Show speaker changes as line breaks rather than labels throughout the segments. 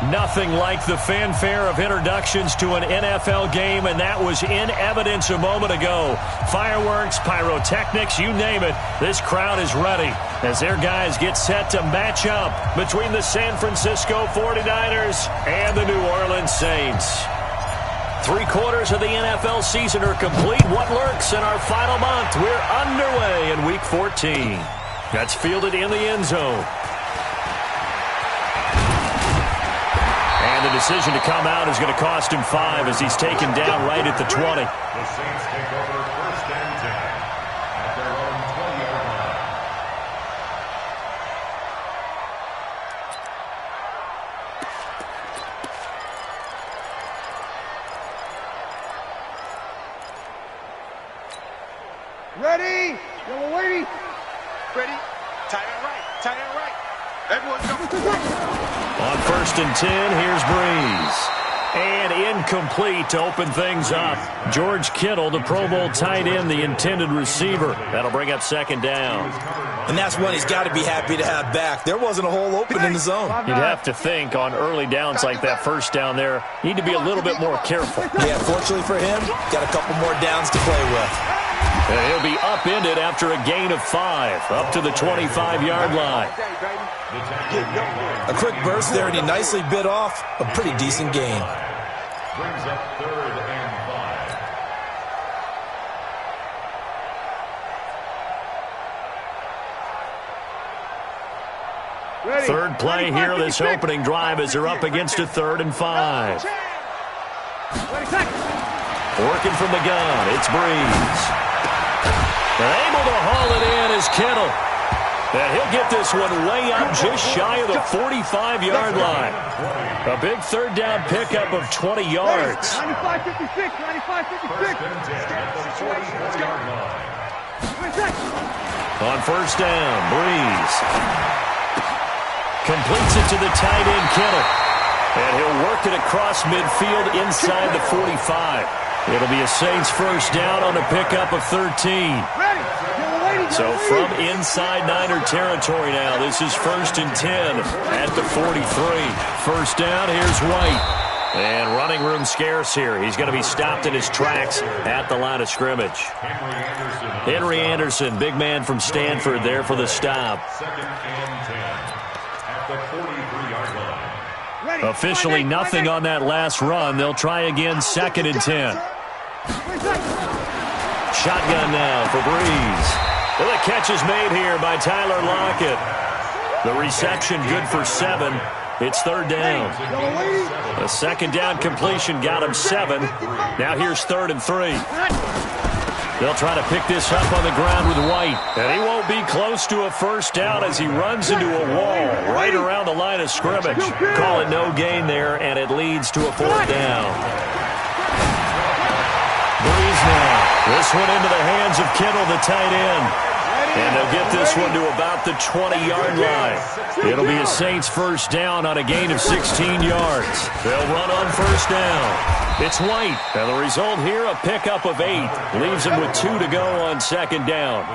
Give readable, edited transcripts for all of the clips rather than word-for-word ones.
Nothing like the fanfare of introductions to an NFL game, and that was in evidence a moment ago. Fireworks, pyrotechnics, you name it, this crowd is ready as their guys get set to match up between the San Francisco 49ers and the New Orleans Saints. 3/4 of the NFL season are complete. What lurks in our final month? We're underway in Week 14. That's fielded in the end zone. And the decision to come out is going to cost him 5 as he's taken down right at the 20.
The Saints take over 1st and 10 at their own 20-yard line.
Ready? Yellow lady.
Ready? Tight end right. Tight end right. Everyone go.
On 1st and 10, here's Breeze. And incomplete to open things up. George Kittle, the Pro Bowl tight end, the intended receiver. That'll bring up 2nd down.
And that's one he's got to be happy to have back. There wasn't a hole open in the zone.
You'd have to think on early downs like that 1st down there, you need to be a little bit more careful.
Yeah, fortunately for him, got a couple more downs to play with.
And he'll be upended after a gain of 5, up to the 25-yard line.
A quick burst there, and he nicely bit off a pretty decent gain.
Brings up 3rd and 5.
Ready.
Third play here, this opening drive as they're up against a 3rd and 5. Working from the gun, it's Breeze. Able to haul it in is Kittle. And he'll get this one way up just shy of the 45-yard line. A big 3rd down pickup of 20 yards.
95-56, 95-56.
On 1st down, Breeze completes it to the tight end, Kittle. And he'll work it across midfield inside the 45. It'll be a Saints 1st down on a pickup of 13. So from inside Niner territory now, this is 1st and 10 at the 43. 1st down, here's White. And running room scarce here. He's going to be stopped in his tracks at the line of scrimmage. Henry Anderson, big man from Stanford there for the stop.
2nd and 10 at the 43-yard line.
Officially nothing on that last run. They'll try again 2nd and 10. Shotgun now for Breeze. Well, the catch is made here by Tyler Lockett. The reception good for 7. It's 3rd down. A 2nd down completion got him 7. Now here's 3rd and 3. They'll try to pick this up on the ground with White. And he won't be close to a 1st down as he runs into a wall right around the line of scrimmage. Call it no gain there, and it leads to a 4th down. Breeze now. This one into the hands of Kittle, the tight end. And they'll get this one to about the 20-yard line. It'll be a Saints 1st down on a gain of 16 yards. They'll run on 1st down. It's White. And the result here, a pickup of 8. Leaves him with 2 to go on 2nd down.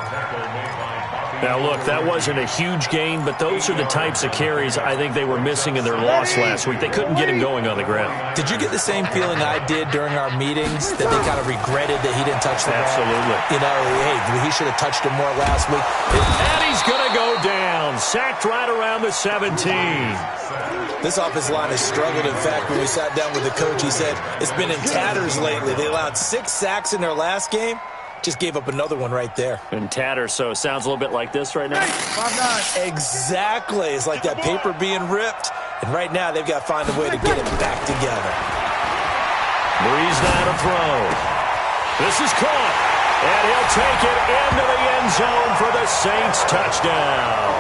Now, look, that wasn't a huge gain, but those are the types of carries I think they were missing in their loss last week. They couldn't get him going on the ground.
Did you get the same feeling I did during our meetings, that they kind of regretted that he didn't touch the ball?
Absolutely.
You know, hey, he should have touched it more last week.
And he's going to go down. Sacked right around the 17.
This offensive line has struggled. In fact, when we sat down with the coach, he said it's been in tatters lately. They allowed 6 sacks in their last game. Just gave up another one right there.
In tatters, so it sounds a little bit like this right now.
5-9.
Exactly. It's like that paper being ripped. And right now, they've got to find a way to get it back together.
Breeze now to throw. This is caught. And he'll take it into the end zone for the Saints touchdown.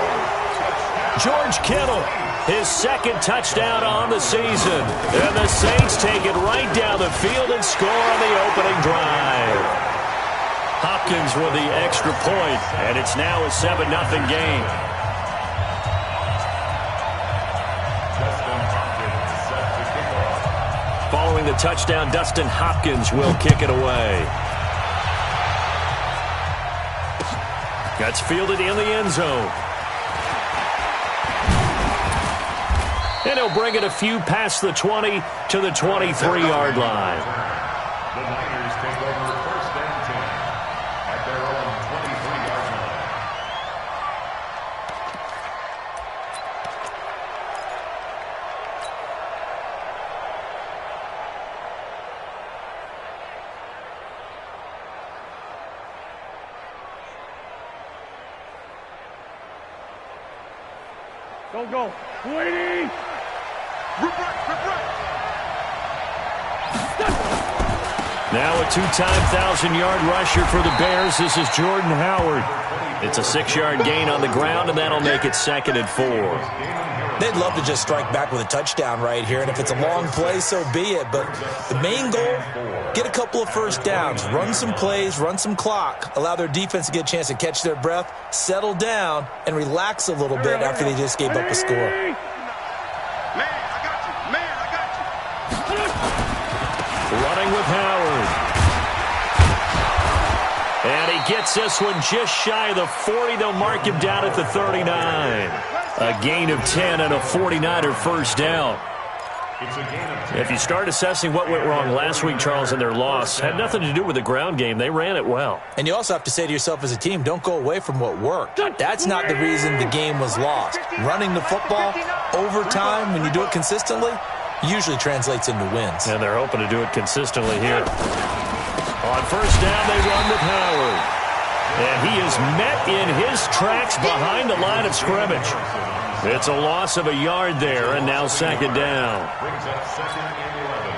George Kittle, his 2nd touchdown on the season. And the Saints take it right down the field and score on the opening drive. Hopkins with the extra point, and it's now a 7-0 game. Following the touchdown, Dustin Hopkins will kick it away. That's fielded in the end zone. And he'll bring it a few past the 20 to the 23-yard line.
The Niners take over first and 10 at their own 23-yard line.
Go. 280.
Rip right.
Now a two-time 1,000-yard rusher for the Bears. This is Jordan Howard. It's a 6-yard gain on the ground, and that'll make it 2nd and 4.
They'd love to just strike back with a touchdown right here, and if it's a long play, so be it. But the main goal, get a couple of first downs, run some plays, run some clock, allow their defense to get a chance to catch their breath, settle down, and relax a little bit after they just gave up a score.
Man, I got you.
Running with Howard. And he gets this one just shy of the 40. They'll mark him down at the 39. A gain of 10 and a 49er first down. If you start assessing what went wrong last week, Charles, in their loss, had nothing to do with the ground game. They ran it well.
And you also have to say to yourself as a team, don't go away from what worked. That's not the reason the game was lost. Running the football over time, when you do it consistently, usually translates into wins.
And they're hoping to do it consistently here. On first down, they run with Howard. And he is met in his tracks behind the line of scrimmage. It's a loss of a yard there, and now 2nd down.
Brings up 2nd and 11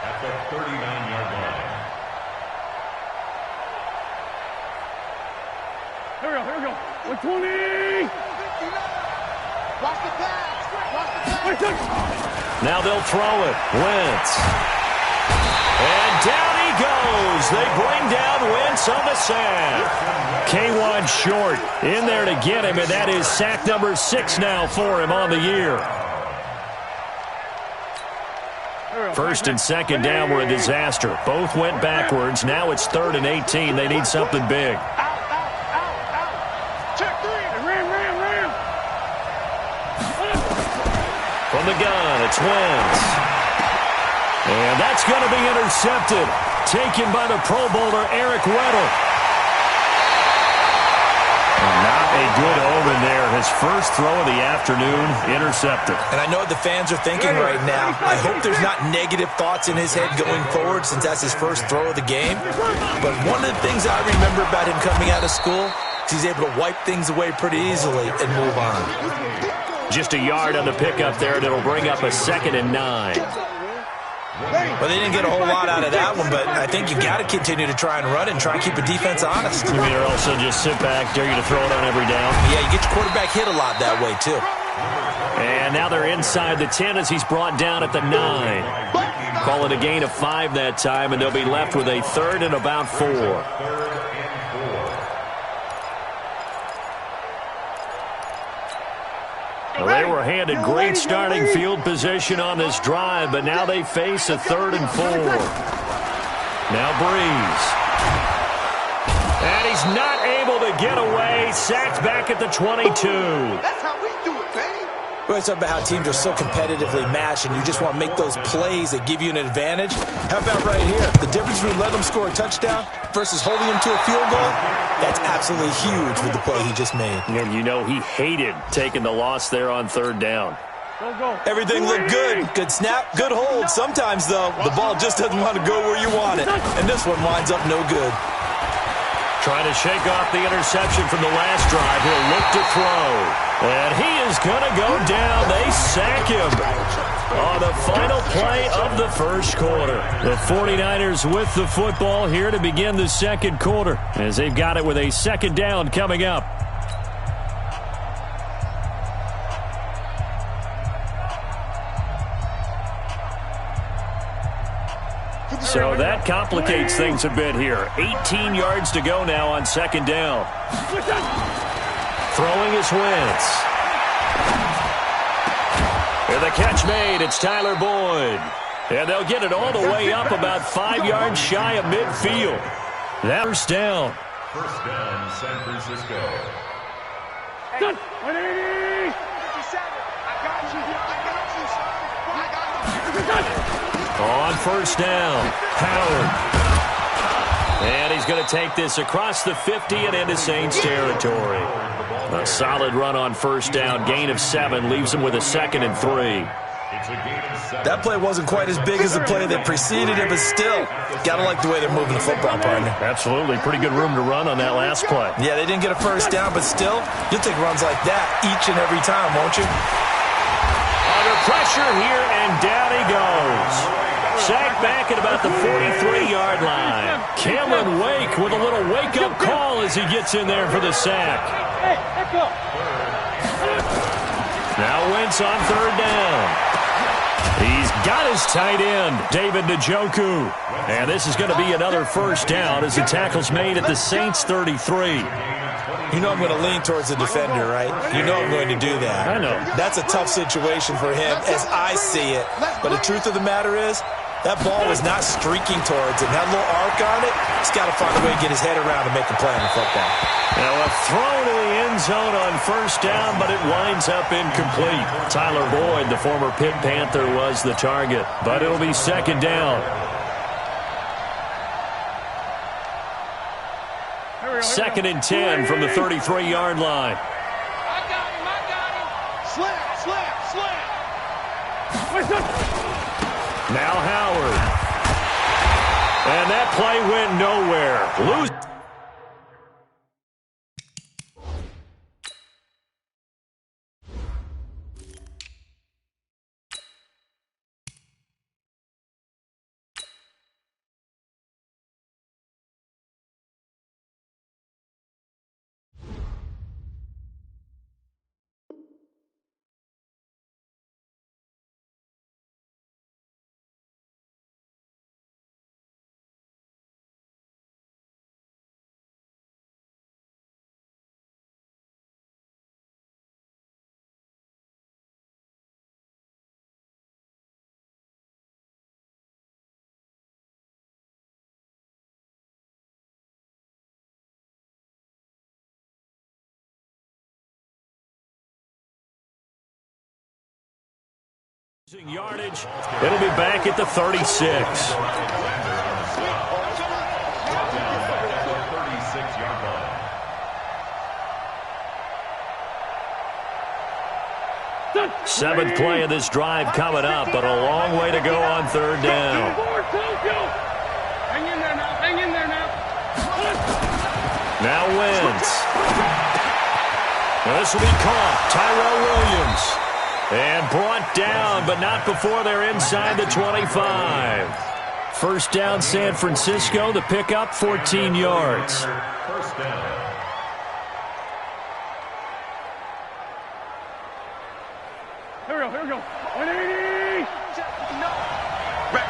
at the 39-yard line.
Here we go. 120.
Watch the pass.
Now they'll throw it. Wentz. And down he goes. They bring down Wentz on the sack. K1 short in there to get him, and that is sack number 6 now for him on the year. First and 2nd down were a disaster. Both went backwards. Now it's 3rd and 18. They need something big.
Out. Check 3.
Ram.
From the gun, it's Wentz. And that's going to be intercepted. Taken by the Pro Bowler, Eric Weddle. Not a good omen there. His first throw of the afternoon, intercepted.
And I know what the fans are thinking right now. I hope there's not negative thoughts in his head going forward since that's his first throw of the game. But one of the things I remember about him coming out of school is he's able to wipe things away pretty easily and move on.
Just a yard on the pickup there, and it'll bring up a 2nd and 9.
Well, they didn't get a whole lot out of that one, but I think you've got to continue to try and run it and try and keep the defense honest.
You mean, or also just sit back, dare you to throw it on every down?
Yeah, you get your quarterback hit a lot that way, too.
And now they're inside the 10 as he's brought down at the 9. Call it a gain of 5 that time, and they'll be left with a 3rd and about 4. Well, they were handed great starting field position on this drive, but now they face a 3rd and 4. Now Breeze. And he's not able to get away. Sacked back at the 22.
That's how we do it, baby.
We always talk about how teams are so competitively matched, and you just want to make those plays that give you an advantage. How about right here? The difference between letting them score a touchdown versus holding them to a field goal, that's absolutely huge with the play he just made.
And you know he hated taking the loss there on 3rd down.
Go.
Everything looked good. Good snap, good hold. Sometimes, though, the ball just doesn't want to go where you want it. And this one winds up no good.
Trying to shake off the interception from the last drive. He'll look to throw. And he is going to go down. They sack him on the final play of the first quarter. The 49ers with the football here to begin the 2nd quarter, as they've got it with a 2nd down coming up. So that complicates things a bit here. 18 yards to go now on 2nd down. Throwing is Wentz. And the catch made. It's Tyler Boyd. And they'll get it all the way up about 5 yards shy of midfield. That first down.
First down, San Francisco.
180.
57. I got you.
On first down, Howard. And he's going to take this across the 50 and into Saints territory. A solid run on first down. Gain of 7 leaves him with a 2nd and 3.
That play wasn't quite as big as the play that preceded it, but still, got to like the way they're moving the football, partner.
Absolutely. Pretty good room to run on that last play.
Yeah, they didn't get a first down, but still, you'll take runs like that each and every time, won't you?
Under pressure here, and down he goes. Sacked back at about the 43-yard line. Cameron Wake with a little wake-up call as he gets in there for the sack. Now Wentz on third down. He's got his tight end, David Njoku. And this is going to be another first down as the tackle's made at the Saints 33.
You know I'm going to lean towards the defender, right? You know I'm going to do that.
I know.
That's a tough situation for him as I see it. But the truth of the matter is, that ball was not streaking towards him. That little arc on it, he's got to find a way to get his head around and make a play on the football.
Now a throw to the end zone on first down, but it winds up incomplete. Tyler Boyd, the former Pitt Panther, was the target, but it'll be second down. 2nd and 10 from the 33-yard line.
I got him. Slam.
Now Howard. And that play went nowhere. Yardage. It'll be back at the 36. Seventh play of this drive coming up, but a long way to go on third down.
Hang in there now. Hang in there now.
Now Wentz. Now this will be caught. Tyrell Williams. And brought down, but not before they're inside the 25. First down, San Francisco. The pickup, 14 yards.
First down.
Here we go. 180.
Rep.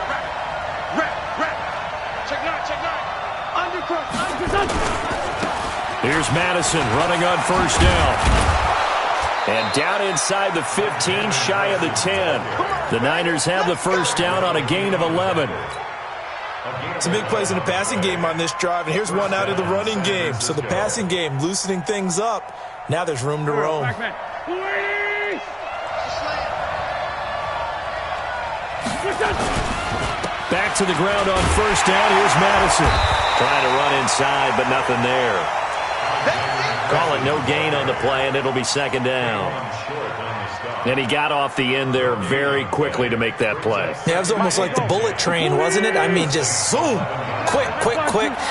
Check nine. Undercut.
Here's Madison running on first down. And down inside the 15, shy of the 10. The Niners have the first down on a gain of 11.
Some big plays in the passing game on this drive, and here's one out of the running game. So the passing game loosening things up. Now there's room to roam.
Back to the ground on first down. Here's Madison. Trying to run inside, but nothing there. Call it no gain on the play, and it'll be second down. And he got off the end there very quickly to make that play.
Yeah, it was almost like the bullet train, wasn't it? I mean, just zoom. Quick.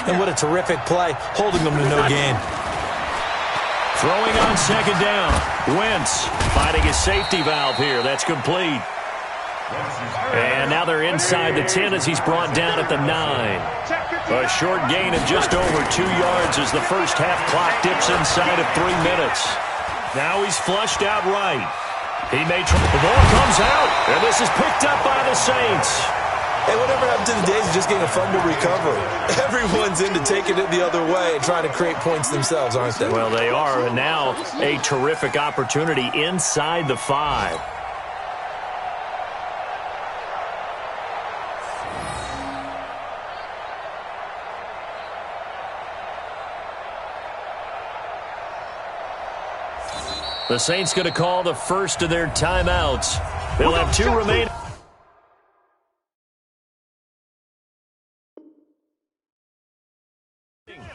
And what a terrific play, holding them to no gain.
Throwing on second down. Wentz finding his safety valve here. That's complete. And now they're inside the 10 as he's brought down at the 9. A short gain of just over 2 yards as the first half clock dips inside of 3 minutes. Now he's flushed out right. He may try. The ball comes out, and this is picked up by the Saints.
Hey, whatever happened to the days of just getting a fumble recovery? Everyone's into taking it the other way and trying to create points themselves, aren't they?
Well, they are, and now a terrific opportunity inside the 5. The Saints going to call the first of their timeouts. They'll have 2 remaining.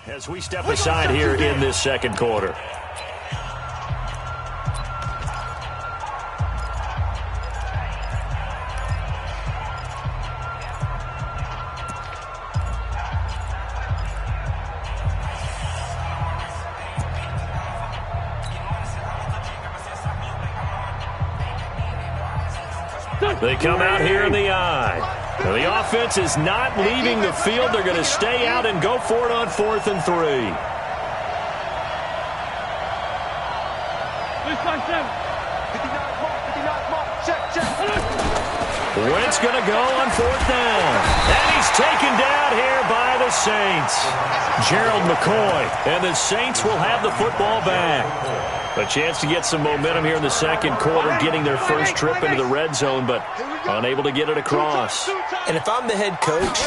As we step aside here in this second quarter. They come out here in the eye. Now, the offense is not leaving the field. They're going to stay out and go for it on 4th and 3. Wentz going to go on 4th down. And he's taken down here by the Saints. Gerald McCoy. And the Saints will have the football back. A chance to get some momentum here in the second quarter, getting their first trip into the red zone, but unable to get it across.
And if I'm the head coach,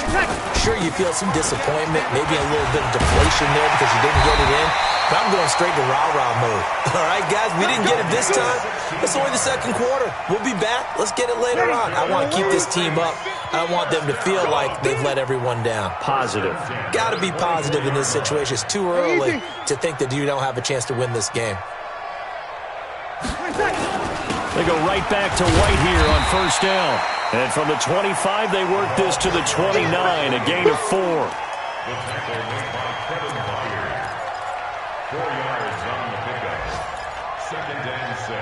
sure you feel some disappointment, maybe a little bit of deflation there because you didn't get it in. But I'm going straight to rah-rah mode. All right, guys, we didn't get it this time. It's only the second quarter. We'll be back. Let's get it later on. I want to keep this team up. I don't want them to feel like they've let everyone down.
Positive.
Got to be positive in this situation. It's too early to think that you don't have a chance to win this game.
They go right back to White here on 1st down. And from the 25, they work this to the 29, a gain of 4.
The tackle made by Kevin Byard. 4 yards on the pickup. 2nd and 6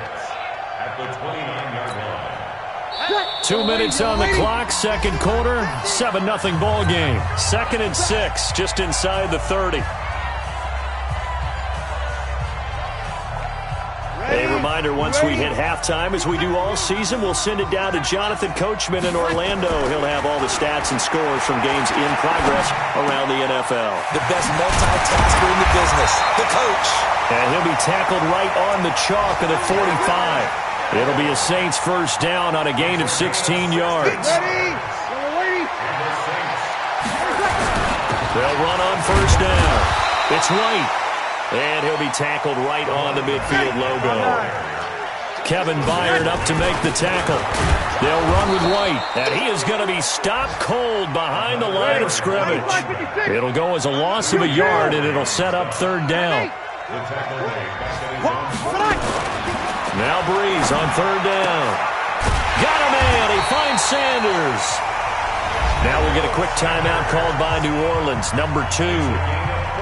at the 29-yard line.
2 minutes on the clock, second quarter, 7-0 ball game. 2nd and 6, just inside the 30. A reminder, once we hit halftime, as we do all season, we'll send it down to Jonathan Coachman in Orlando. He'll have all the stats and scores from games in progress around the NFL.
The best multitasker in the business, the coach.
And he'll be tackled right on the chalk at the 45. It'll be a Saints first down on a gain of 16 yards. They'll run on first down. It's White. And he'll be tackled right on the midfield logo. Kevin Byard up to make the tackle. They'll run with White. And he is going to be stopped cold behind the line of scrimmage. It'll go as a loss of a yard, and it'll set up 3rd down. Now Breeze on 3rd down. Got a man. He finds Sanders. Now we'll get a quick timeout called by New Orleans, number 2.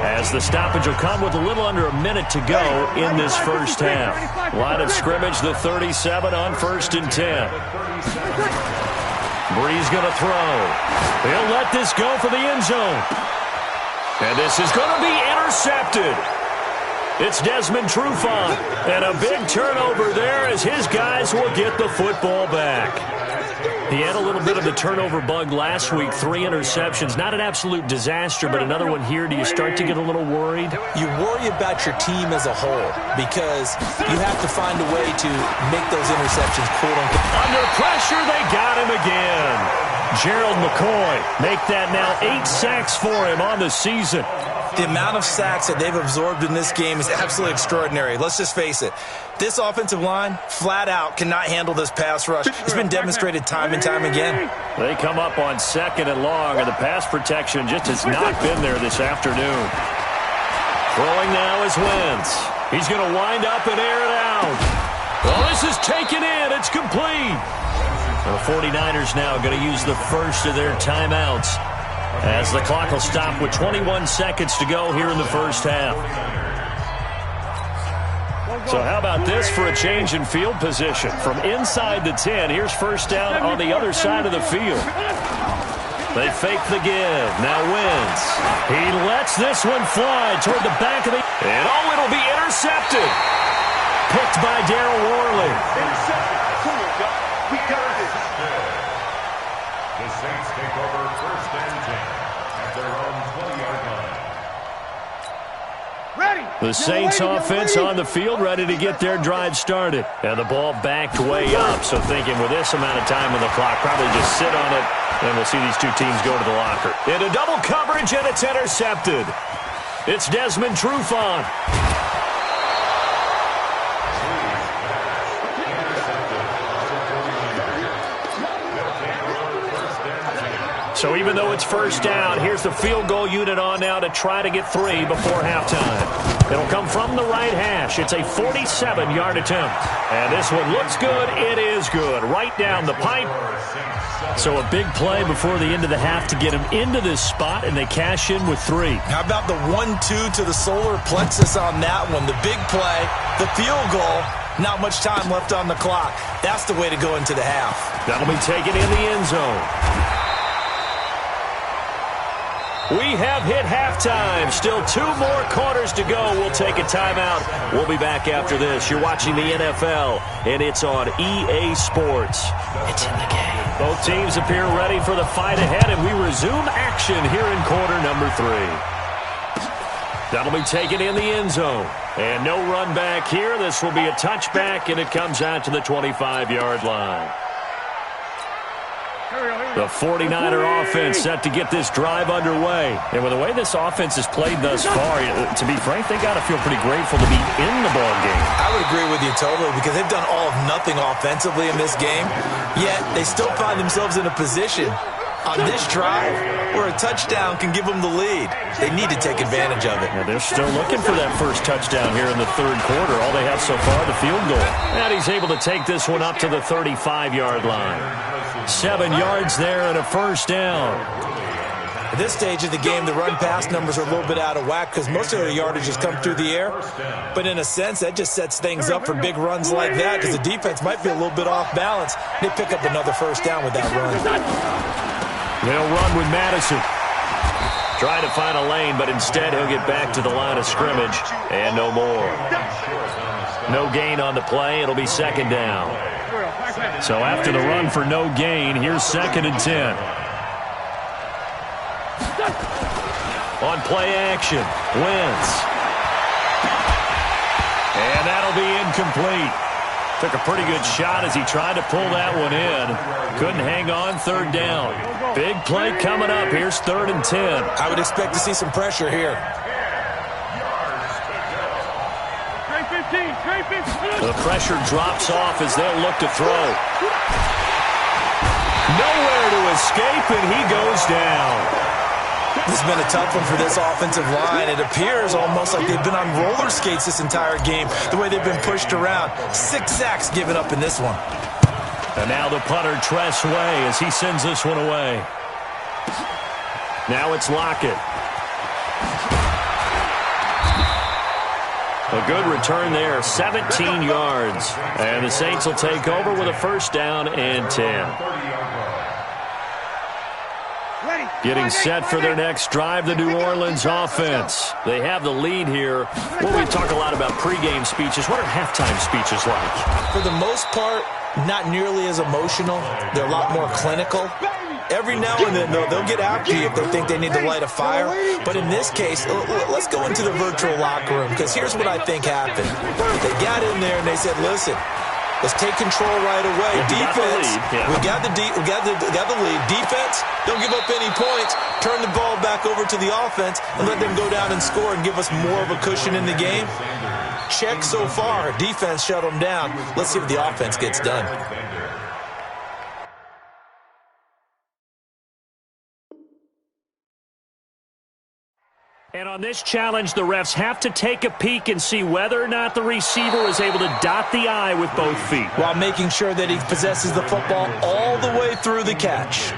As the stoppage will come with a little under a minute to go in this first half. Line of scrimmage, the 37 on 1st and 10. Breeze going to throw. He'll let this go for the end zone. And this is going to be intercepted. It's Desmond Trufant. And a big turnover there as his guys will get the football back. He had a little bit of the turnover bug last week, 3 interceptions. Not an absolute disaster, but another one here. Do you start to get a little worried?
You worry about your team as a whole because you have to find a way to make those interceptions, quote-unquote.
Under pressure, they got him again. Gerald McCoy make that now 8 sacks for him on the season.
The amount of sacks that they've absorbed in this game is absolutely extraordinary. Let's just face it. This offensive line, flat out, cannot handle this pass rush. It's been demonstrated time and time again.
They come up on 2nd and long, and the pass protection just has not been there this afternoon. Throwing now is Wentz. He's going to wind up and air it out. Well, this is taken in. It's complete. The 49ers now going to use the first of their timeouts, as the clock will stop with 21 seconds to go here in the first half. So how about this for a change in field position? From inside the 10, here's first down on the other side of the field. They fake the give. Now Wentz. He lets this one fly toward the back of the... And oh, it'll be intercepted. Picked by Darryl Worley.
We got it. The Saints take over 1st and 10 at their own 20-yard line.
The Saints offense on the field, ready to get their drive started. And the ball backed way up, so thinking with this amount of time on the clock, probably just sit on it, and we'll see these two teams go to the locker. Into double coverage, and it's intercepted. It's Desmond Trufant. So even though it's first down, here's the field goal unit on now to try to get 3 before halftime. It'll come from the right hash. It's a 47-yard attempt. And this one looks good. It is good. Right down the pipe. So a big play before the end of the half to get him into this spot, and they cash in with 3.
How about the 1-2 to the solar plexus on that one? The big play, the field goal, not much time left on the clock. That's the way to go into the half.
That'll be taken in the end zone. We have hit halftime. Still 2 more quarters to go. We'll take a timeout. We'll be back after this. You're watching the NFL, and it's on EA Sports. It's in the game. Both teams appear ready for the fight ahead, and we resume action here in quarter number 3. That'll be taken in the end zone. And no run back here. This will be a touchback, and it comes out to the 25-yard line. The 49er offense set to get this drive underway. And with the way this offense has played thus far, to be frank, they got to feel pretty grateful to be in the ball game.
I would agree with you totally, because they've done all of nothing offensively in this game, yet they still find themselves in a position on this drive where a touchdown can give them the lead. They need to take advantage of it.
Well, they're still looking for that first touchdown here in the third quarter. All they have so far, the field goal. And he's able to take this one up to the 35-yard line. 7 yards there and a first down.
At this stage of the game, the run-pass numbers are a little bit out of whack because most of their yardage has come through the air. But in a sense, that just sets things up for big runs like that because the defense might be a little bit off balance. They pick up another first down with that run.
They'll run with Madison. Trying to find a lane, but instead he'll get back to the line of scrimmage. And no more. No gain on the play. It'll be second down. So after the run for no gain, here's 2nd and 10. On play action, Wentz. And that'll be incomplete. Took a pretty good shot as he tried to pull that one in. Couldn't hang on, 3rd down. Big play coming up. Here's 3rd and 10.
I would expect to see some pressure here.
The pressure drops off as they'll look to throw. Nowhere to escape, and he goes down.
This has been a tough one for this offensive line. It appears almost like they've been on roller skates this entire game, the way they've been pushed around. 6 sacks given up in this one.
And now the punter, Tress Way, as he sends this one away. Now it's Lockett. A good return there, 17 yards. And the Saints will take over with a first down and 10. Getting set for their next drive, the New Orleans offense. They have the lead here. Well, we talk a lot about pregame speeches. What are halftime speeches like?
For the most part, not nearly as emotional. They're a lot more clinical. Every now and then, they'll get after you if they think they need to light a fire. But in this case, let's go into the virtual locker room, because here's what I think happened. They got in there and they said, listen, let's take control right away. Defense, we got the lead. Defense, don't give up any points. Turn the ball back over to the offense and let them go down and score and give us more of a cushion in the game. Check so far. Defense shut them down. Let's see what the offense gets done.
And on this challenge, the refs have to take a peek and see whether or not the receiver is able to dot the I with both feet,
while making sure that he possesses the football all the way through the catch.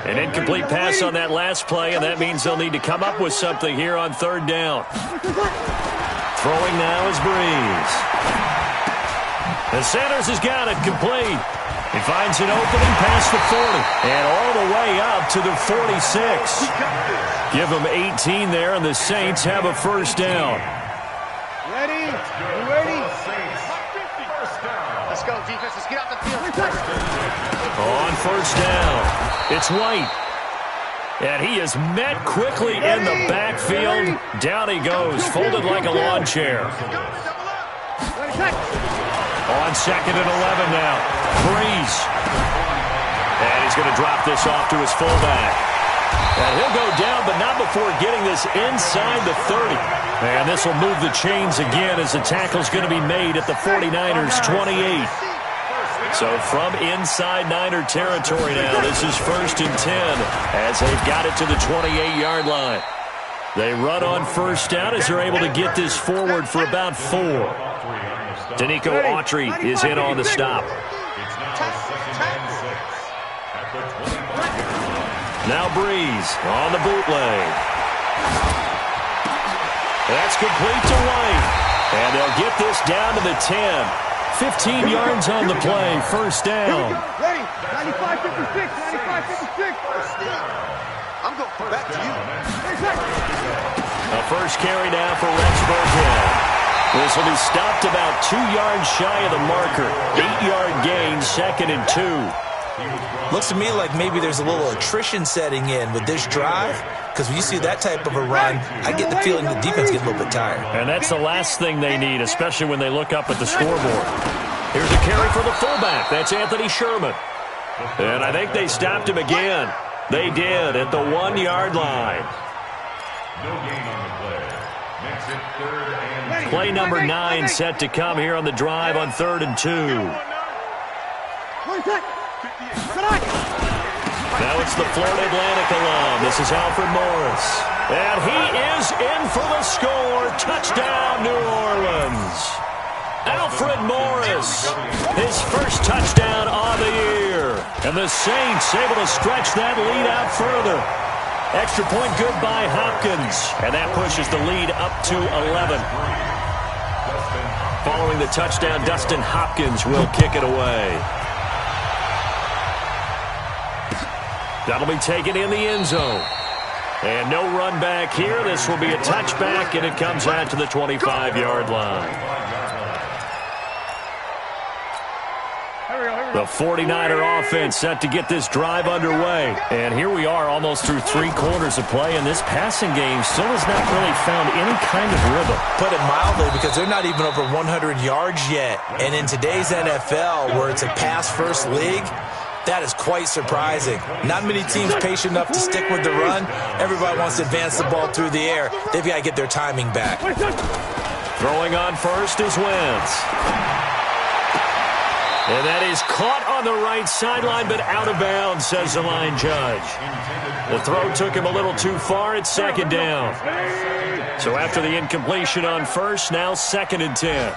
An incomplete pass on that last play, and that means they'll need to come up with something here on 3rd down. Throwing now is Breeze. The Sanders has got it complete. He finds an opening past the 40 and all the way up to the 46. Give them 18 there, and the Saints have a first down.
Ready? You ready?
Let's go, defense. Let's get out the field.
On first down, it's White. And he is met quickly in the backfield. Down he goes, folded like a lawn chair. On 2nd and 11 now. Breeze. And he's going to drop this off to his fullback. And he'll go down, but not before getting this inside the 30. And this will move the chains again as the tackle's going to be made at the 49ers' 28. So from inside Niner territory now, this is 1st and 10 as they've got it to the 28-yard line. They run on 1st down as they're able to get this forward for about 4. Danico Autry is in on the stop. Now Breeze on the bootleg. That's complete to White. And they'll get this down to the 10. 15 yards on the play, 1st down.
Ready, 95-56, 95-56.
I'm going back to you.
A first carry now for Rex Burkhead. This will be stopped about 2 yards shy of the marker. 8-yard gain, 2nd and 2.
Looks to me like maybe there's a little attrition setting in with this drive, because when you see that type of a run, I get the feeling the defense gets a little bit tired.
And that's the last thing they need, especially when they look up at the scoreboard. Here's a carry for the fullback. That's Anthony Sherman. And I think they stopped him again. They did at the 1-yard line.
No gain on the play. Makes it 3rd and
Play number 9 set to come here on the drive on 3rd and 2. Now it's the Florida Atlantic alum. This is Alfred Morris. And he is in for the score. Touchdown, New Orleans. Alfred Morris, his first touchdown on the year. And the Saints able to stretch that lead out further. Extra point good by Hopkins. And that pushes the lead up to 11. Following the touchdown, Dustin Hopkins will kick it away. That'll be taken in the end zone. And no run back here. This will be a touchback, and it comes out to the 25-yard line. The 49er offense set to get this drive underway. And here we are almost through 3 quarters of play, and this passing game still has not really found any kind of rhythm.
Put it mildly, because they're not even over 100 yards yet. And in today's NFL, where it's a pass-first league, that is quite surprising. Not many teams patient enough to stick with the run. Everybody wants to advance the ball through the air. They've got to get their timing back.
Throwing on first is Wentz. And that is caught on the right sideline, but out of bounds, says the line judge. The throw took him a little too far. It's 2nd down. So after the incompletion on first, now 2nd and 10.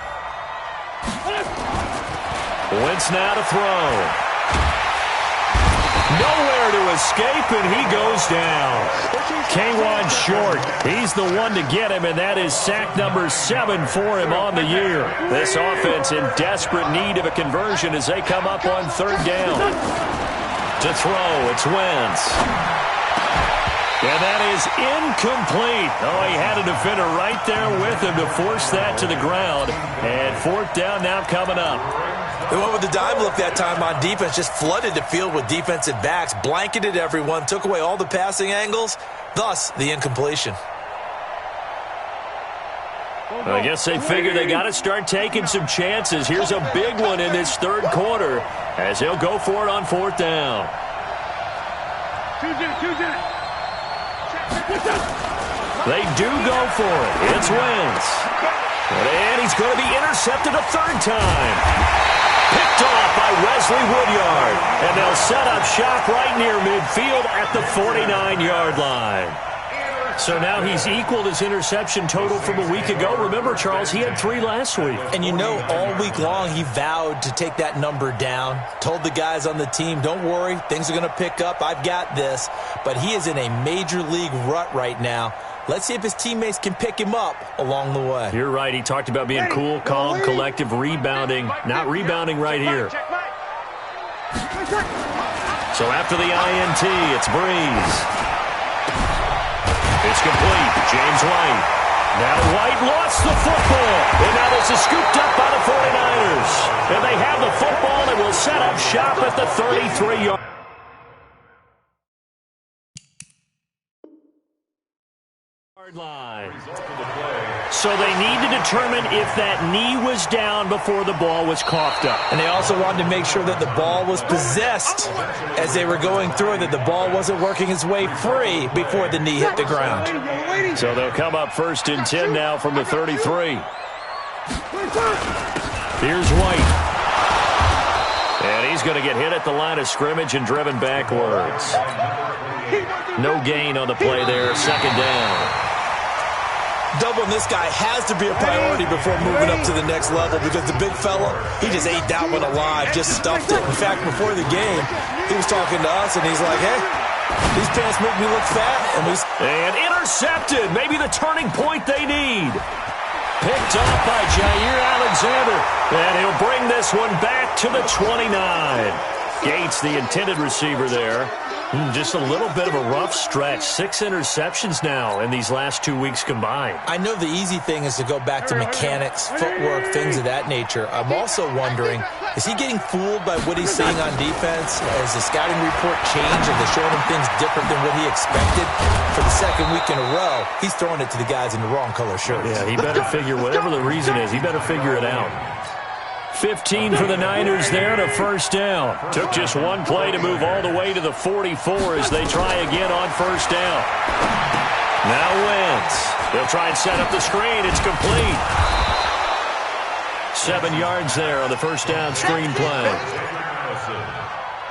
Wentz now to throw. Nowhere to escape, and he goes down. K'Wan Short, he's the one to get him, and that is sack number 7 for him on the year. This offense in desperate need of a conversion as they come up on 3rd down. To throw, it's Wentz. And that is incomplete. Oh, he had a defender right there with him to force that to the ground. And 4th down now coming up.
They went with the dime look that time on defense, just flooded the field with defensive backs, blanketed everyone, took away all the passing angles, thus the incompletion.
I guess they figure they got to start taking some chances. Here's a big one in this 3rd quarter as they'll go for it on 4th down. They do go for it. It's Wentz. And he's going to be intercepted a 3rd time. Picked off by Wesley Woodyard. And they'll set up shop right near midfield at the 49-yard line. So now he's equaled his interception total from a week ago. Remember, Charles, he had 3 last week.
And you know, all week long he vowed to take that number down. Told the guys on the team, don't worry, things are going to pick up. I've got this. But he is in a major league rut right now. Let's see if his teammates can pick him up along the way.
You're right. He talked about being cool, calm, collective, rebounding. Not rebounding right here. So after the INT, it's Breeze. It's complete. James White. Now White lost the football. And now this is scooped up by the 49ers. And they have the football and will set up shop at the 33-yard line. So they need to determine if that knee was down before the ball was coughed up.
And they also wanted to make sure that the ball was possessed as they were going through it, that the ball wasn't working its way free before the knee hit the ground.
So they'll come up 1st and 10 now from the 33. Here's White. He's going to get hit at the line of scrimmage and driven backwards. No gain on the play there. Second down.
Doubling this guy has to be a priority before moving up to the next level because the big fella, he just ate that one alive, just stuffed it. In fact, before the game, he was talking to us, and he's like, hey, these pants make me look fat.
And intercepted. Maybe the turning point they need. Picked off by Ljbrownjr77313. And he'll bring this one back to the 29. Gates, the intended receiver there. Just a little bit of a rough stretch. 6 interceptions now in these last 2 weeks combined.
I know the easy thing is to go back to mechanics, footwork, things of that nature. I'm also wondering, is he getting fooled by what he's seeing on defense? Has the scouting report changed? Are they showing him things different than what he expected? For the second week in a row, he's throwing it to the guys in the wrong color shirts.
Yeah, he better figure, whatever the reason is, he better figure it out. 15 for the Niners there to first down. Took just one play to move all the way to the 44 as they try again on first down. Now Wentz. They'll try and set up the screen. It's complete. 7 yards there on the first down screen play.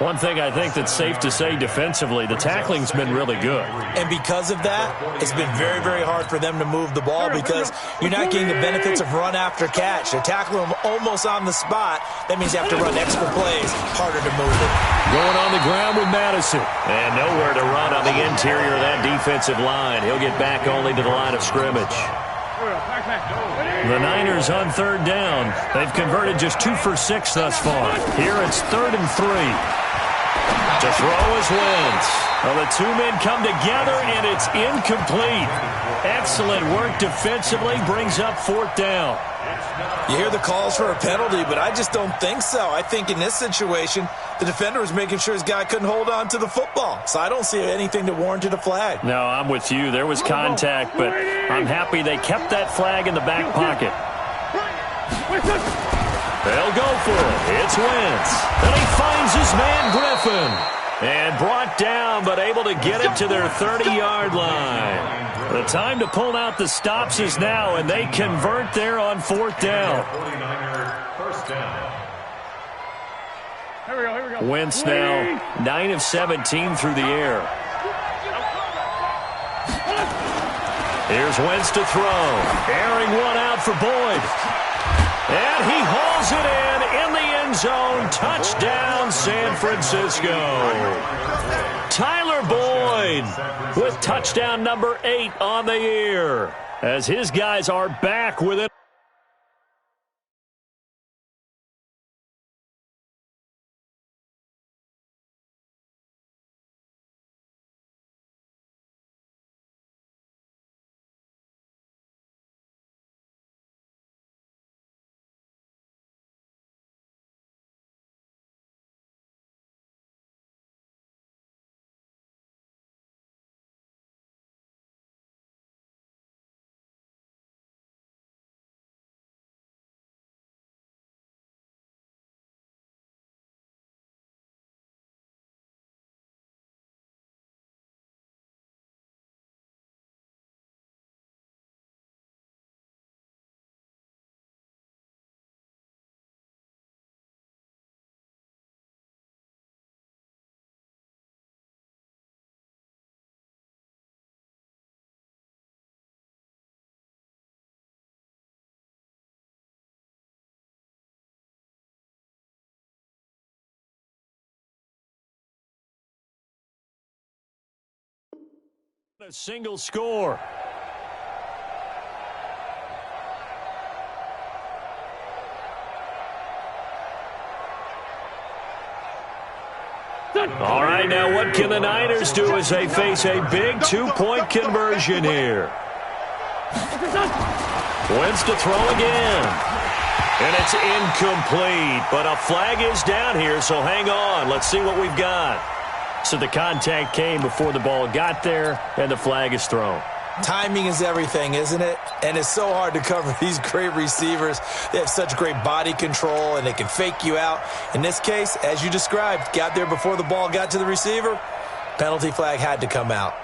One thing I think that's safe to say defensively, the tackling's been really good.
And because of that, it's been very, very hard for them to move the ball because you're not getting the benefits of run after catch. They're tackling them almost on the spot. That means you have to run extra plays, harder to move it.
Going on the ground with Madison. And nowhere to run on the interior of that defensive line. He'll get back only to the line of scrimmage. The Niners on third down. They've converted just 2 for 6 thus far. Here it's 3rd and 3. To throw is Wentz. Well, the two men come together, and it's incomplete. Excellent work defensively. Brings up 4th down.
You hear the calls for a penalty, but I just don't think so. I think in this situation, the defender was making sure his guy couldn't hold on to the football. So I don't see anything that warranted a flag.
No, I'm with you. There was contact, but I'm happy they kept that flag in the back pocket. They'll go for it. It's Wentz. And he finds his man Griffin. And brought down, but able to get it to their 30-yard line. The time to pull out the stops is now, and they convert there on 4th down.
Here we go.
Wentz now 9 of 17 through the air. Here's Wentz to throw. Airing one out for Boyd. And he hauls it in the end zone. Touchdown, San Francisco. Tyler Boyd with touchdown number 8 on the year as his guys are back with it. A single score. All right, now what can the Niners do as they face a big 2-point conversion here? Wentz to throw again. And it's incomplete, but a flag is down here, so hang on. Let's see what we've got. So the contact came before the ball got there, and the flag is thrown.
Timing is everything, isn't it? And it's so hard to cover these great receivers. They have such great body control, and they can fake you out. In this case, as you described, got there before the ball got to the receiver. Penalty flag had to come out.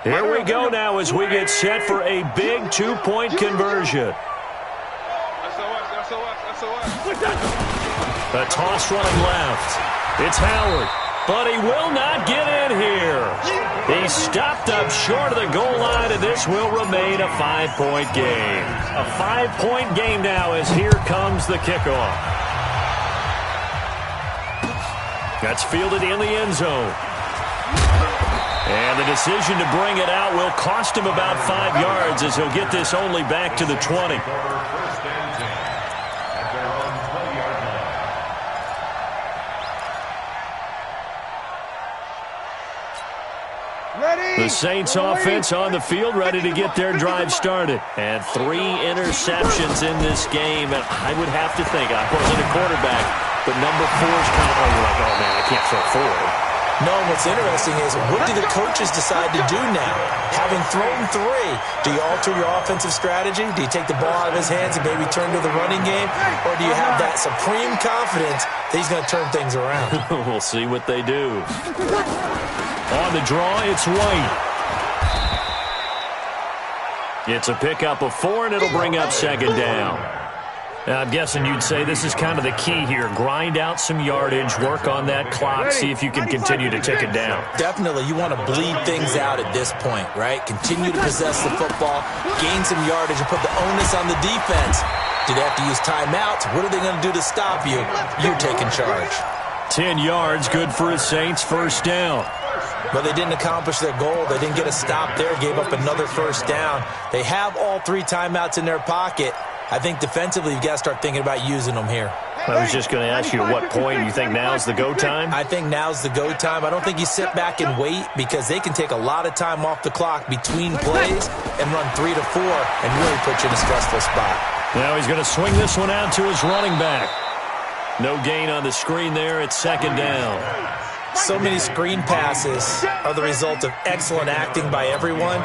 Here we go now as we get set for a big 2-point conversion.
SOS.
A toss running left. It's Howard, but he will not get in here. He stopped up short of the goal line, and this will remain a 5-point game. A 5-point game now as here comes the kickoff. That's fielded in the end zone. And the decision to bring it out will cost him about 5 yards as he'll get this only back to the 20. The Saints offense on the field, ready to get their drive started. And 3 interceptions in this game. And I would have to think, I wasn't a quarterback, but number 4 is kind of, you're like, oh man, I can't throw 4.
No, what's interesting is, what do the coaches decide to do now? Having thrown 3, do you alter your offensive strategy? Do you take the ball out of his hands and maybe turn to the running game? Or do you have that supreme confidence that he's going to turn things around?
We'll see what they do. On the draw, it's White. It's a pickup of 4, and it'll bring up second down. Now, I'm guessing you'd say this is kind of the key here. Grind out some yardage, work on that clock, see if you can continue to tick it down.
Definitely. You want to bleed things out at this point, right? Continue to possess the football, gain some yardage, and put the onus on the defense. Do they have to use timeouts? What are they going to do to stop you? You're taking charge.
10 yards, good for his Saints, first down.
But they didn't accomplish their goal. They didn't get a stop there, gave up another first down. They have all 3 timeouts in their pocket. I think defensively, you've got to start thinking about using them here.
I was just going to ask you, at what point you think now's the go time?
I think now's the go time. I don't think you sit back and wait, because they can take a lot of time off the clock between plays and run 3 to 4 and really put you in a stressful spot.
Now he's going to swing this one out to his running back. No gain on the screen there. It's second down.
So many screen passes are the result of excellent acting by everyone.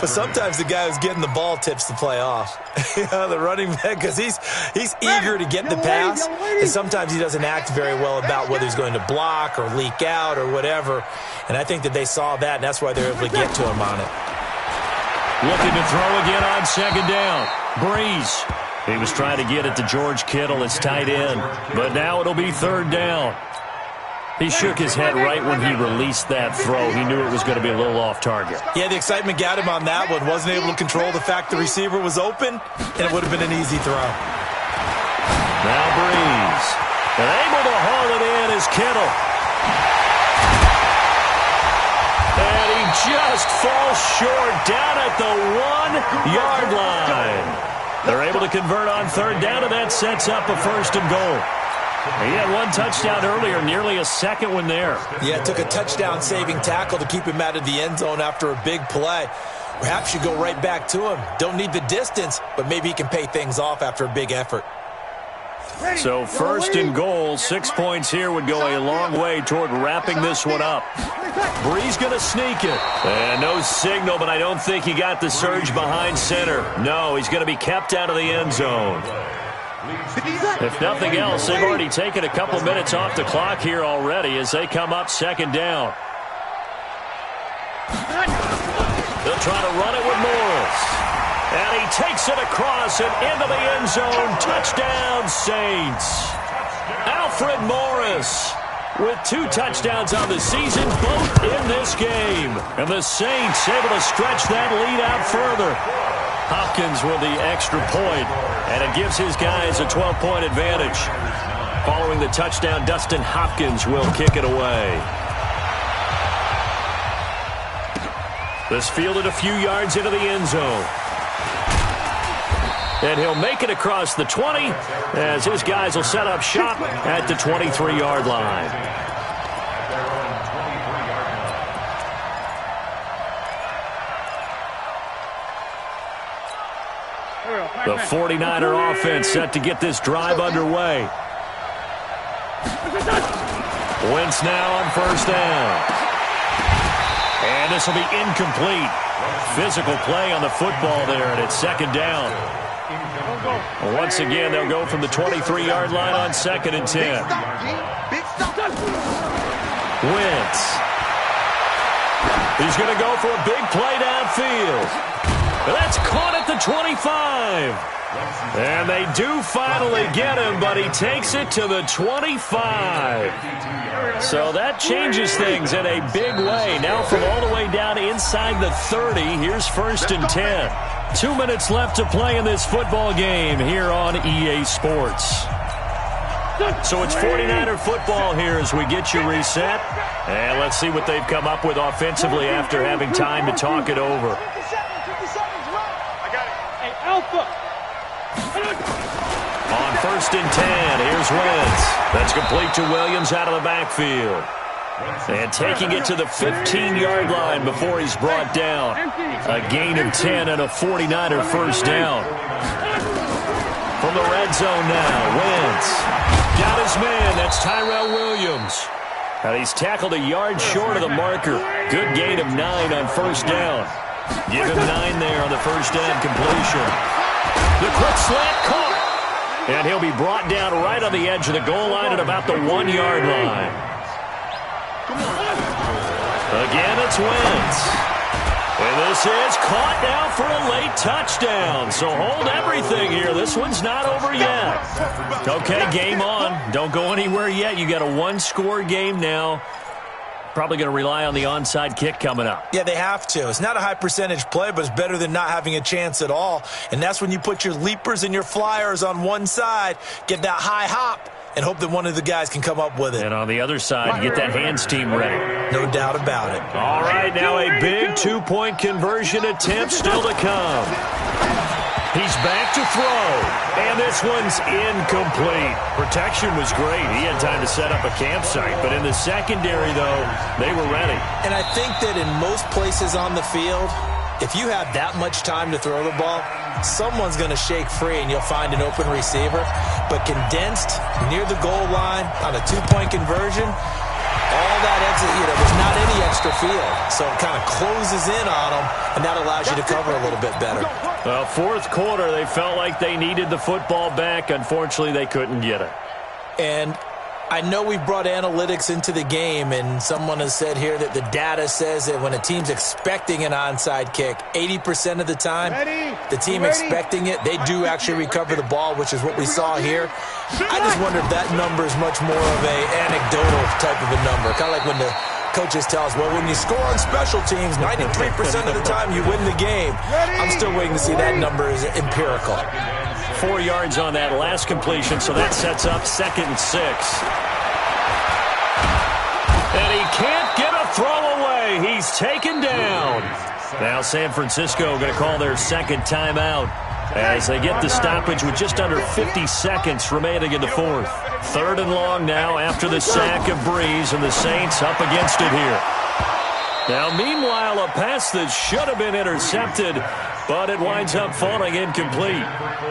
But sometimes the guy who's getting the ball tips the play off. The running back, because he's eager to get the pass, and sometimes he doesn't act very well about whether he's going to block or leak out or whatever. And I think that they saw that, and that's why they're able to get to him on it.
Looking to throw again on second down. Breeze. He was trying to get it to George Kittle, his tight end. But now it'll be third down. He shook his head right when he released that throw. He knew it was going to be a little off target.
Yeah, the excitement got him on that one. Wasn't able to control the fact the receiver was open, and it would have been an easy throw.
Now Breeze. And able to haul it in is Kittle. And he just falls short down at the 1-yard line. They're able to convert on third down, and that sets up a first and goal. He had 1 touchdown earlier, nearly a second one there.
Yeah, it took a touchdown-saving tackle to keep him out of the end zone after a big play. Perhaps you go right back to him. Don't need the distance, but maybe he can pay things off after a big effort.
So first and goal, 6 points here would go a long way toward wrapping this one up. Breeze going to sneak it. And no signal, but I don't think he got the surge behind center. No, he's going to be kept out of the end zone. If nothing else, they've already taken a couple minutes off the clock here already as they come up second down. They'll try to run it with Morris. And he takes it across and into the end zone. Touchdown, Saints. Alfred Morris with 2 touchdowns on the season, both in this game. And the Saints able to stretch that lead out further. Hopkins with the extra point, and it gives his guys a 12-point advantage. Following the touchdown, Dustin Hopkins will kick it away. This fielded a few yards into the end zone. And he'll make it across the 20 as his guys will set up shop at the 23-yard line. The 49er offense set to get this drive underway. Wentz now on first down. And this will be incomplete. Physical play on the football there, and it's second down. Once again, they'll go from the 23-yard line on second and 10. Wentz. He's going to go for a big play downfield. That's caught at the 25. And they do finally get him, but he takes it to the 25. So that changes things in a big way. Now from all the way down inside the 30, here's 1st and 10. 2 minutes left to play in this football game here on EA Sports. So it's 49er football here as we get you reset. And let's see what they've come up with offensively after having time to talk it over. On 1st and 10, here's Wentz. That's complete to Williams out of the backfield. And taking it to the 15-yard line before he's brought down. A gain of 10 and a 49er first down. From the red zone now, Wentz. Got his man, that's Tyrell Williams. And he's tackled a yard short of the marker. Good gain of 9 on first down. Give him 9 there on the first down completion. The quick slant caught. And he'll be brought down right on the edge of the goal line at about the 1-yard line. Again, it's Wentz. And this is caught now for a late touchdown. So hold everything here. This one's not over yet. Okay, game on. Don't go anywhere yet. You got a 1-score game now. Probably going to rely on the onside kick coming up.
Yeah, they have to. It's not a high percentage play, but it's better than not having a chance at all. And that's when you put your leapers and your flyers on one side, get that high hop, and hope that one of the guys can come up with it.
And on the other side, get that hands team ready.
No doubt about it.
All right, now a big 2-point conversion attempt still to come. He's back to throw, and this one's incomplete. Protection was great. He had time to set up a campsite, but in the secondary, though, they were ready.
And I think that in most places on the field, if you have that much time to throw the ball, someone's going to shake free and you'll find an open receiver. But condensed near the goal line on a 2-point conversion, all that exit, there's not any extra field. So it kind of closes in on them, and that allows you to cover a little bit better.
Well, fourth quarter, they felt like they needed the football back. Unfortunately, they couldn't get it.
And I know we've brought analytics into the game, and someone has said here that the data says that when a team's expecting an onside kick, 80% of the time, the team expecting it, they do actually recover the ball, which is what we saw here. I just wonder if that number is much more of a anecdotal type of a number, kind of like when the coaches tell us, well, when you score on special teams, 93% of the time you win the game. I'm still waiting to see that number is empirical.
4 yards on that last completion, so that sets up 2nd and 6. And he can't get a throw away. He's taken down. Now San Francisco going to call their second timeout as they get the stoppage with just under 50 seconds remaining in the fourth. 3rd and long now after the sack of Breeze, and the Saints up against it here. Now, meanwhile, a pass that should have been intercepted, but it winds up falling incomplete.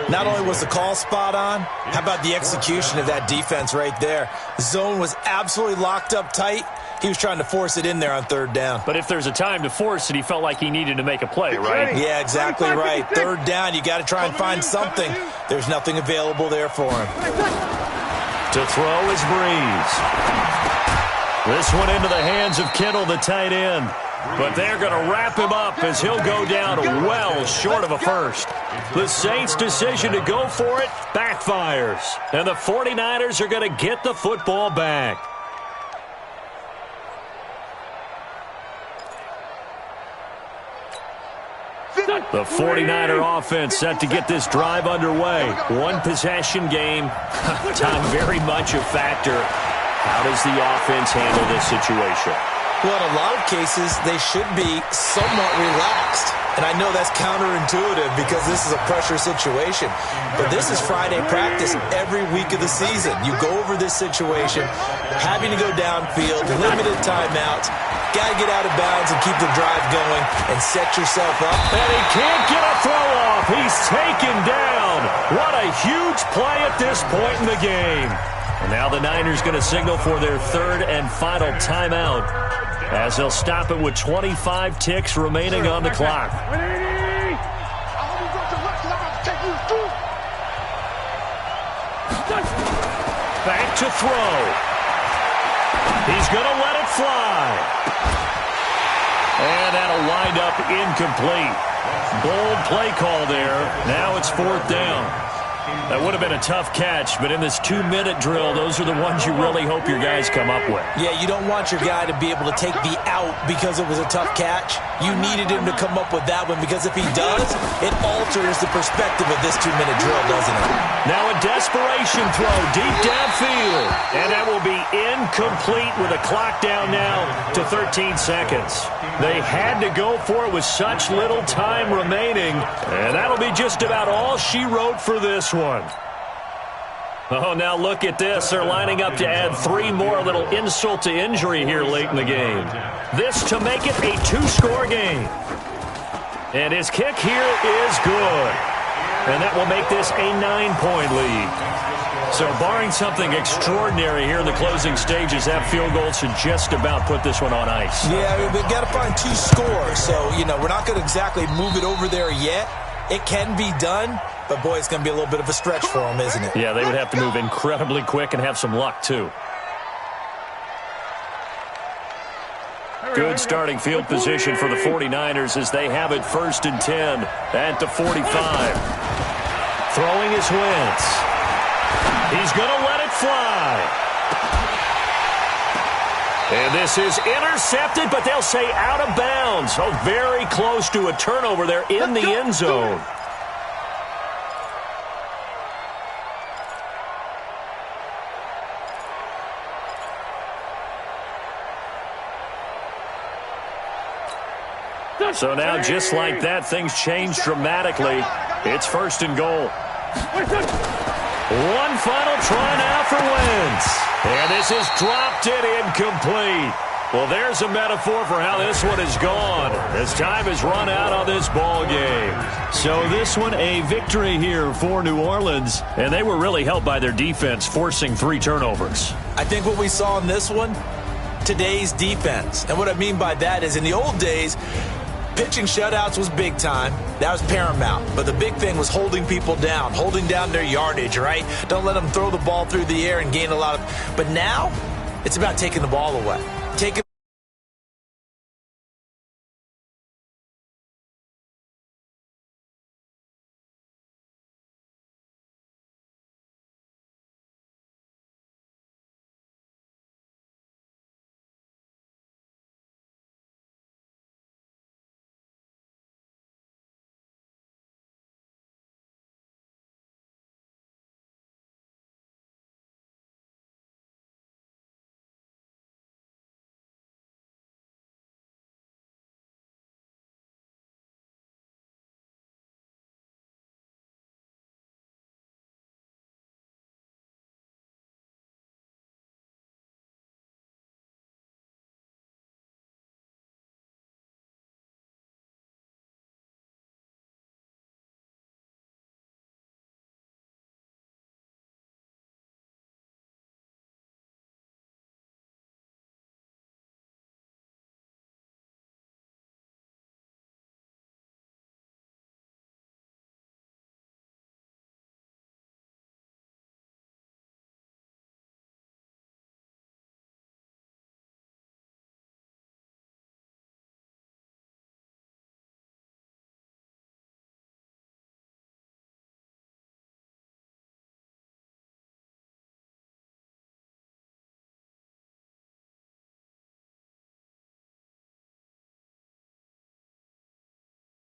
Not only was the call spot on, how about the execution of that defense right there? The zone was absolutely locked up tight. He was trying to force it in there on 3rd down.
But if there's a time to force it, he felt like he needed to make a play, right?
Yeah, exactly right. 3rd down, you got to try and find something. There's nothing available there for him.
To throw is Breeze. This one into the hands of Kittle, the tight end. But they're going to wrap him up as he'll go down well short of a first. The Saints' decision to go for it backfires. And the 49ers are going to get the football back. The 49er offense set to get this drive underway. 1-possession game. Time very much a factor. How does the offense handle this situation?
Well, in a lot of cases, they should be somewhat relaxed. And I know that's counterintuitive because this is a pressure situation. But this is Friday practice every week of the season. You go over this situation, having to go downfield, limited timeouts, got to get out of bounds and keep the drive going and set yourself up.
And he can't get a throw off. He's taken down. What a huge play at this point in the game. And now the Niners going to signal for their 3rd and final timeout, as they'll stop it with 25 ticks remaining on the clock. Back to throw. He's going to let it fly. And that'll wind up incomplete. Bold play call there. Now it's 4th down. That would have been a tough catch, but in this 2-minute drill, those are the ones you really hope your guys come up with.
Yeah, you don't want your guy to be able to take the out because it was a tough catch. You needed him to come up with that one, because if he does, it alters the perspective of this 2-minute drill, doesn't it?
Now a desperation throw deep downfield, and that will be incomplete with a clock down now to 13 seconds. They had to go for it with such little time remaining, and that'll be just about all she wrote for this one. Oh, now look at this. They're lining up to add 3 more, a little insult to injury here late in the game. This to make it a 2-score game. And his kick here is good. And that will make this a 9-point lead. So barring something extraordinary here in the closing stages, that field goal should just about put this one on ice.
Yeah, we've got to find 2 scores. So, we're not going to exactly move it over there yet. It can be done, but, boy, it's going to be a little bit of a stretch for them, isn't it?
Yeah, they would have to move incredibly quick and have some luck, too. Good starting field position for the 49ers as they have it 1st and 10 at the 45. Throwing his Wentz. He's going to let it fly. And this is intercepted, but they'll say out of bounds. Oh, very close to a turnover there in the end zone. So now, just like that, things change dramatically. It's 1st and goal. One final try now for Wentz. And this is dropped it incomplete. Well, there's a metaphor for how this one is gone, as time has run out on this ball game. So this one a victory here for New Orleans, and they were really helped by their defense, forcing 3 turnovers.
I think what we saw in this one, today's defense. And what I mean by that is in the old days, pitching shutouts was big time. That was paramount. But the big thing was holding people down, holding down their yardage, right? Don't let them throw the ball through the air and gain a lot of... But now, it's about taking the ball away. Taking